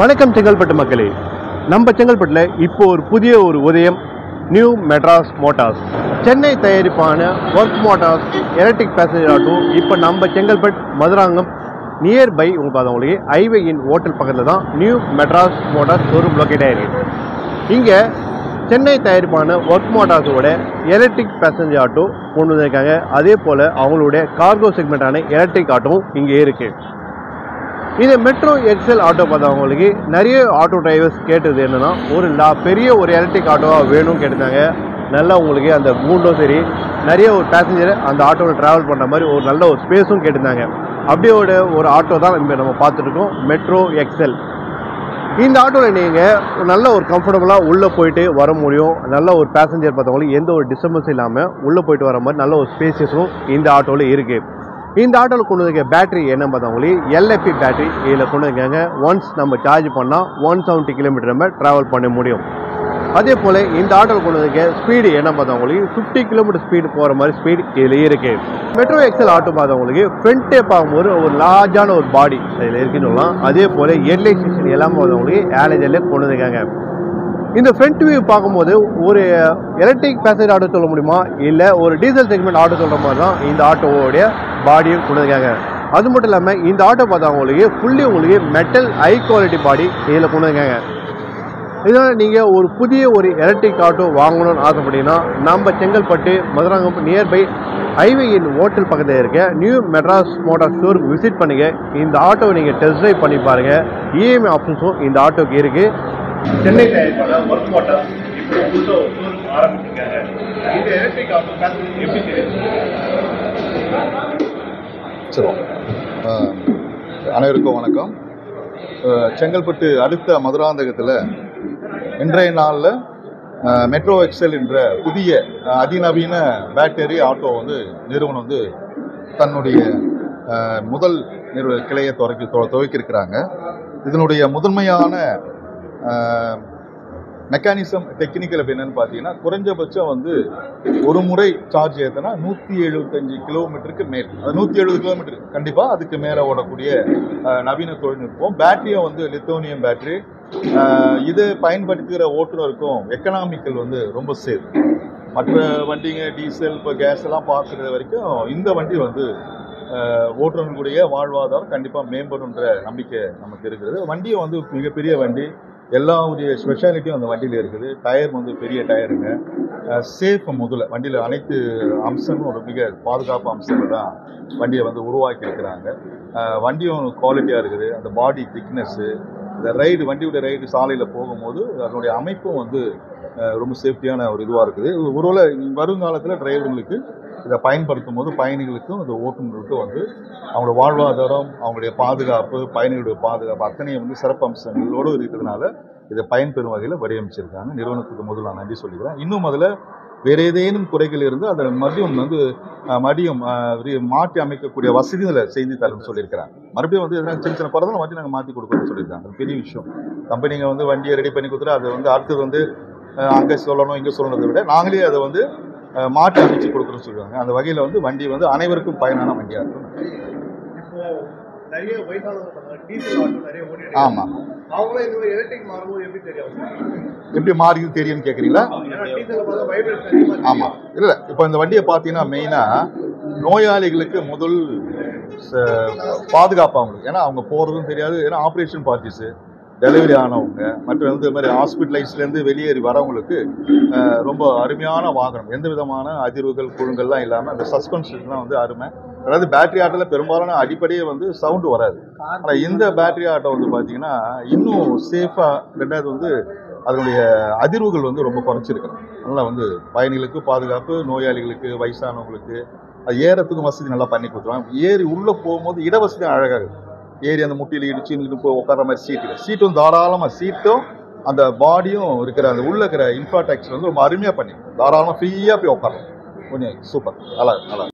வணக்கம் செங்கல்பட்டு மக்களே. நம்ம செங்கல்பட்டில் இப்போ ஒரு புதிய உதயம் நியூ மெட்ராஸ் மோட்டார்ஸ். சென்னை தயாரிப்பான work motors electric passenger auto இப்போ நம்ம செங்கல்பட்டு மதுராங்கம் நியர்பை உங்களுக்கு ஹைவே இன் ஹோட்டல் பக்கத்தில் தான் new Madras motors showroom locate ஆகிருக்கு. இங்கே சென்னை தயாரிப்பான ஒர்க் மோட்டார்ஸோட எலக்ட்ரிக் பேசஞ்சர் ஆட்டோ கொண்டு வந்திருக்காங்க. அதே போல் அவங்களுடைய கார்கோ செக்மெண்ட்டான எலக்ட்ரிக் ஆட்டோவும் இங்கே இருக்குது. இது மெட்ரோ எக்ஸல் ஆட்டோ பார்த்தவங்களுக்கு நிறைய ஆட்டோ டிரைவர்ஸ் கேட்டது என்னென்னா, பெரிய ஒரு எலக்ட்ரிக் ஆட்டோவாக வேணும்னு கேட்டிருந்தாங்க. நல்லா உங்களுக்கு அந்த மூண்டும் சரி நிறைய ஒரு பேசஞ்சர் அந்த ஆட்டோவில் ட்ராவல் பண்ணுற மாதிரி ஒரு நல்ல ஒரு ஸ்பேஸும் கேட்டிருந்தாங்க. அப்படியே ஒரு ஆட்டோ தான் நம்ம பார்த்துட்ருக்கோம், மெட்ரோ எக்ஸல். இந்த ஆட்டோவில் நீங்கள் நல்ல ஒரு கம்ஃபர்டபுளாக உள்ளே போயிட்டு வர முடியும். நல்ல ஒரு பேசஞ்சர் பார்த்தவங்களுக்கு எந்த ஒரு டிஸ்டர்பன்ஸும் இல்லாமல் உள்ளே போயிட்டு வர மாதிரி நல்ல ஒரு ஸ்பேஸஸும் இந்த ஆட்டோவில் இருக்குது. இந்த ஆட்டோவில் கொண்டு வந்திருக்க பேட்டரி என்ன பார்த்தவங்களுக்கு LFP பேட்டரி இதில் கொண்டு வந்திருக்காங்க. ஒன்ஸ் நம்ம சார்ஜ் பண்ணால் 170 கிலோமீட்டர் நம்ம ட்ராவல் பண்ண முடியும். அதே போல் இந்த ஆட்டோவில் கொண்டு வந்திருக்க ஸ்பீடு என்ன பார்த்தவங்களுக்கு 50 கிலோமீட்டர் ஸ்பீடு போகிற மாதிரி ஸ்பீடு இதில் இருக்குது. மெட்ரோ எக்ஸல் ஆட்டோ பார்த்தவங்களுக்கு ஃப்ரண்ட்டே பார்க்கும்போது ஒரு லார்ஜான ஒரு பாடி இதில் இருக்குன்னு சொல்லலாம். அதே போல் ஹெட்லைட் செக்ஷன் எல்லாமே பார்த்தவங்களுக்கு ஏலஜரில் கொண்டு வந்திருக்காங்க. இந்த ஃப்ரண்ட் வியூ பார்க்கும்போது ஒரு எலக்ட்ரிக் பேசஞ்சர் ஆட்டோ சொல்ல முடியுமா, இல்லை ஒரு டீசல் செக்மெண்ட் ஆட்டோ சொல்கிற மாதிரி தான் இந்த ஆட்டோவோடைய பாடியும் கொண்டு வந்திருக்காங்க. அது மட்டும் இல்லாமல் இந்த ஆட்டோ பார்த்தவங்களுக்கு ஃபுல்லி உங்களுக்கு மெட்டல் ஹை குவாலிட்டி பாடி இதில் கொண்டு வந்திருக்காங்க. இதனால் நீங்கள் ஒரு புதிய எலக்ட்ரிக் ஆட்டோ வாங்கணும்னு ஆசைப்பட்டீங்கன்னா நம்ம Chengalpattu Madurantakam nearby highway inn hotel பக்கத்தில் இருக்க new Madras motor showroom visit பண்ணுங்கள். இந்த ஆட்டோவை நீங்கள் டெஸ்ட் ட்ரைவ் பண்ணி பாருங்கள். EMI ஆப்ஷன்ஸும் இந்த ஆட்டோக்கு இருக்குது. சென்னை தயாரிப்பான ஒர்க் மோட்டார் இப்போ புதுசாக ஒரு ஷோரூம் ஆரம்பிச்சிருக்காங்க. இந்த எலக்ட்ரிக் ஆட்டோ எப்படி தெரியும்? சரி, அனைவருக்கும் வணக்கம். செங்கல்பட்டு அடுத்த மதுராந்தகத்தில் இன்றைய நாளில் மெட்ரோ எக்ஸல் என்ற புதிய அதிநவீன பேட்டரி ஆட்டோ நிறுவனம் தன்னுடைய முதல் கிளையை துவக்கியிருக்கிறாங்க. இதனுடைய முதன்மையான மெக்கானிசம் டெக்னிக்கல் என்னன்னு பார்த்தீங்கன்னா, குறைஞ்சபட்சம் ஒரு முறை சார்ஜ் ஏற்றினா 175 கிலோமீட்டருக்கு மேல், 170 கிலோமீட்டர் கண்டிப்பாக அதுக்கு மேலே ஓடக்கூடிய நவீன தொழில்நுட்பம். பேட்டரியும் லித்தோனியம் பேட்டரி. இது பயன்படுத்துகிற ஓட்டுநருக்கும் எக்கனாமிக்கல் ரொம்ப சேஃப். மற்ற வண்டிங்க டீசல் இப்போ கேஸ் எல்லாம் பார்க்குறது வரைக்கும் இந்த வண்டி ஓட்டுநர்களுடைய வாழ்வாதாரம் கண்டிப்பாக மேம்படுன்ற நம்பிக்கை நமக்கு இருக்குது. வண்டியும் மிகப்பெரிய வண்டி, எல்லாருடைய ஸ்பெஷாலிட்டியும் அந்த வண்டியில் இருக்குது. டயர் பெரிய டயருங்க, சேஃப். முதல்ல வண்டியில் அனைத்து அம்சங்களும் ஒரு மிக பாதுகாப்பு அம்சங்கள் தான் வண்டியை உருவாக்கி இருக்கிறாங்க. வண்டியும் குவாலிட்டியாக இருக்குது. அந்த பாடி திக்னஸ்ஸு, இந்த வண்டியோட ரைடு சாலையில் போகும்போது அதனுடைய அமைப்பும் ரொம்ப சேஃப்டியான ஒரு இதுவாக இருக்குது. ஒருவேளை வருங்காலத்தில் டிரைவர்களுக்கு இதை பயன்படுத்தும் போது பயணிகளுக்கும் அந்த ஓட்டுநர்களுக்கும் அவங்களோட வாழ்வாதாரம், அவங்களுடைய பாதுகாப்பு, பயணிகளுடைய பாதுகாப்பு அத்தனையும் சிறப்பு அம்சங்களோடு இருக்கிறதுனால இதை பயன்பெறும் வகையில் வடிவமைச்சிருக்காங்க. நிறுவனத்துக்கு முதல்ல நான் நன்றி சொல்லிக்கிறேன். இன்னும் அதில் வேறு ஏதேனும் குறைகள் இருந்து அதை மறுபடியும் மாற்றி அமைக்கக்கூடிய வசதிகளை செய்து தரணும்னு சொல்லியிருக்கிறாங்க. மறுபடியும் எதனா சின்ன சின்ன பரதம் வண்டி நாங்கள் மாற்றி கொடுக்கணும்னு சொல்லியிருக்காங்க. அது பெரிய விஷயம். கம்பெனிங்க வண்டியை ரெடி பண்ணி கொடுத்துட்டு அதை அடுத்தது அங்கே சொல்லணும் இங்கே சொல்லணுன்றதை விட நாங்களே அதை மாற்றி அமைச்சு கொடுக்குறோன்னு சொல்லுவாங்க. அந்த வகையில் வண்டி அனைவருக்கும் பயனான வண்டியாக இருக்கும். ஆமாம், எப்படி மாறுது தெரியும்னு கேட்குறீங்களா? ஆமாம், இல்லை இப்போ இந்த வண்டியை பார்த்தீங்கன்னா மெயினாக நோயாளிகளுக்கு முதல் பாதுகாப்பு அவங்களுக்கு. ஏன்னா அவங்க போகிறதும் தெரியாது. ஏன்னா ஆப்ரேஷன் பார்ட்டிஸு, டெலிவரி ஆனவங்க, மற்ற இது மாதிரி ஹாஸ்பிட்டலைஸ்லேருந்து வெளியேறி வரவங்களுக்கு ரொம்ப அருமையான வாகனம். எந்த விதமான அதிர்வுகள் குழுங்கள்லாம் இல்லாமல் அந்த சஸ்பென்ஷன்லாம் அருமை. அதாவது பேட்டரி ஆட்டோவில் பெரும்பாலான அடிப்படையே சவுண்டு வராது. ஆனால் இந்த பேட்டரி ஆட்டோ பார்த்தீங்கன்னா இன்னும் சேஃபாக. ரெண்டாவது அதனுடைய அதிர்வுகள் ரொம்ப குறைச்சிருக்கிறோம். அதனால் பயணிகளுக்கு பாதுகாப்பு, நோயாளிகளுக்கு, வயசானவங்களுக்கு அது ஏறத்துக்கும் வசதி நல்லா பண்ணி கொடுத்துருவாங்க. ஏறி உள்ளே போகும்போது இடவசதி அழகாக ஏறி அந்த முட்டியில் இடிச்சு போய் உட்கார மாதிரி சீட்டும் தாராளமாக சீட்டும் அந்த பாடியும் இருக்கிற அந்த உள்ள இருக்கிற இன்ஃப்ராஸ்ட்ரக்சர் ரொம்ப அருமையாக பண்ணி தாராளமாக ஃப்ரீயாக போய் உட்காரலாம். கொஞ்சம் சூப்பர், நல்லா நல்லா.